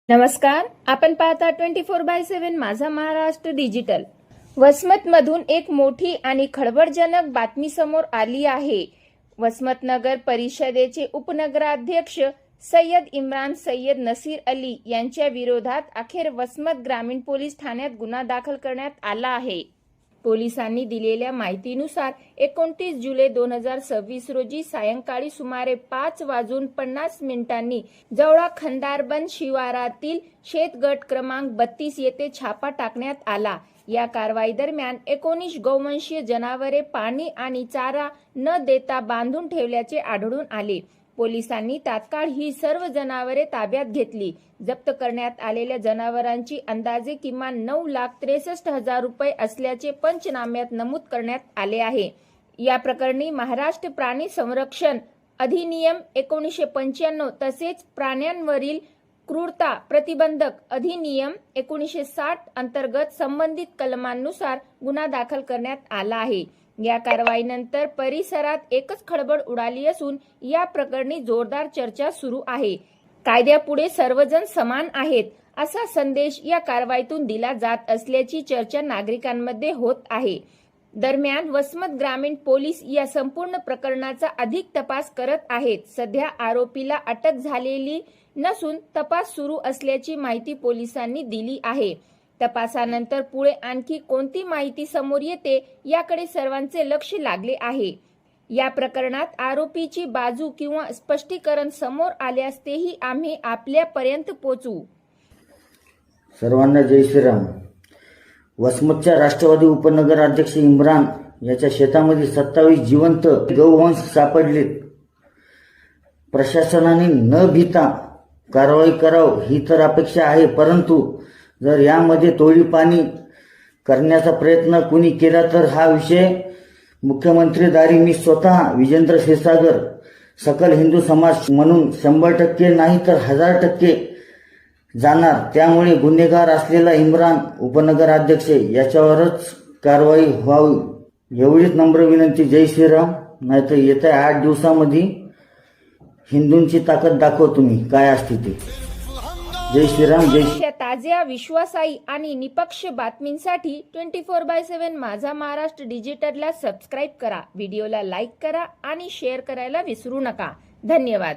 नमस्कार, आपण पाहता 24/7 माझा महाराष्ट्र डिजिटल। वसमतमधून एक मोठी आणि खळबळजनक बातमी समोर आली आहे। वसमत नगर परिषदेचे उपनगराध्यक्ष सय्यद इम्रान सय्यद नसीर अली यांच्या विरोधात अखेर वसमत ग्रामीण पोलीस ठाण्यात गुन्हा दाखल करण्यात आला आहे। पोलिसांनी दिलेल्या माहितीनुसार 29 जुलै 2026 रोजी सायंकाळी सुमारे 5:50 जवळा खंदारबंद शिवारातील शेतगट क्रमांक 32 येथे छापा टाकण्यात आला। या कारवाई दरम्यान 19 गौवंशीय जनावरे पाणी आणि चारा न देता बांधून ठेवल्याचे आढळून आले। पोलिसांनी तात्काळ ही सर्व जनावरे ताब्यात घेतली। जप्त करण्यात आलेल्या जनावरांची अंदाजे किमान 9,63,000 रुपये असल्याचे पंचनाम्यात नमूद करण्यात आले आहे। या प्रकरणी महाराष्ट्र प्राणी संरक्षण अधिनियम 1995 तसेच प्राण्यांवरील क्रूरता प्रतिबंधक अधिनियम 1960 अंतर्गत संबंधित कलमांनुसार गुन्हा दाखल करण्यात आला आहे। या कारवाईनंतर परिसरात एकच खळबळ उडाली असून या प्रकरणी जोरदार चर्चा सुरू आहे। कायद्यापुढे सर्वजण समान आहेत असा संदेश या कारवाईतून दिला जात असल्याची चर्चा नागरिकांमध्ये होत आहे। दरम्यान वसमत ग्रामीण पोलीस या संपूर्ण प्रकरणाचा अधिक तपास करत आहेत। सध्या आरोपीला अटक झालेली नसून तपास सुरू असल्याची माहिती पोलिसांनी दिली आहे। तपासानंतर पुढे आणखी कोणती माहिती समोर येते याकडे सर्वांचे लक्ष लागले आहे। या प्रकरणात आरोपीची बाजू किंवा स्पष्टीकरण समोर आल्यास तेही आम्ही आपल्यापर्यंत पोहोचवू। सर्वांना जय श्रीराम। वसमतच्या राष्ट्रवादी उपनगराध्यक्ष इम्रान याच्या शेतामध्ये 27 जिवंत गौवंश सापडलेत। प्रशासनाने न भीता कारवाई करावी ही तर अपेक्षा आहे, परंतु जर यामध्ये तोडीपाणी करण्याचा प्रयत्न कुणी केला तर हा विषय मुख्यमंत्री दारी मी स्वतः विजेंद्र क्षीरसागर सकल हिंदू समाज म्हणून 100% नाही तर 1000% जाणार। त्यामुळे गुन्हेगार असलेला इम्रान उपनगराध्यक्ष याच्यावरच कारवाई व्हावी एवढीच नम्र विनंती। जय श्रीराम। नाहीतर येत्या 8 दिवसामध्ये हिंदूंची ताकद दाखव तुम्ही काय असते ते। जय श्रीराम। जय ताज्या विश्वासाई आणि निपक्ष बातमींसाठी 24/7 माझा महाराष्ट्र डिजिटलला सबस्क्राईब करा, व्हिडिओला लाईक करा आणि शेअर करायला विसरू नका। धन्यवाद।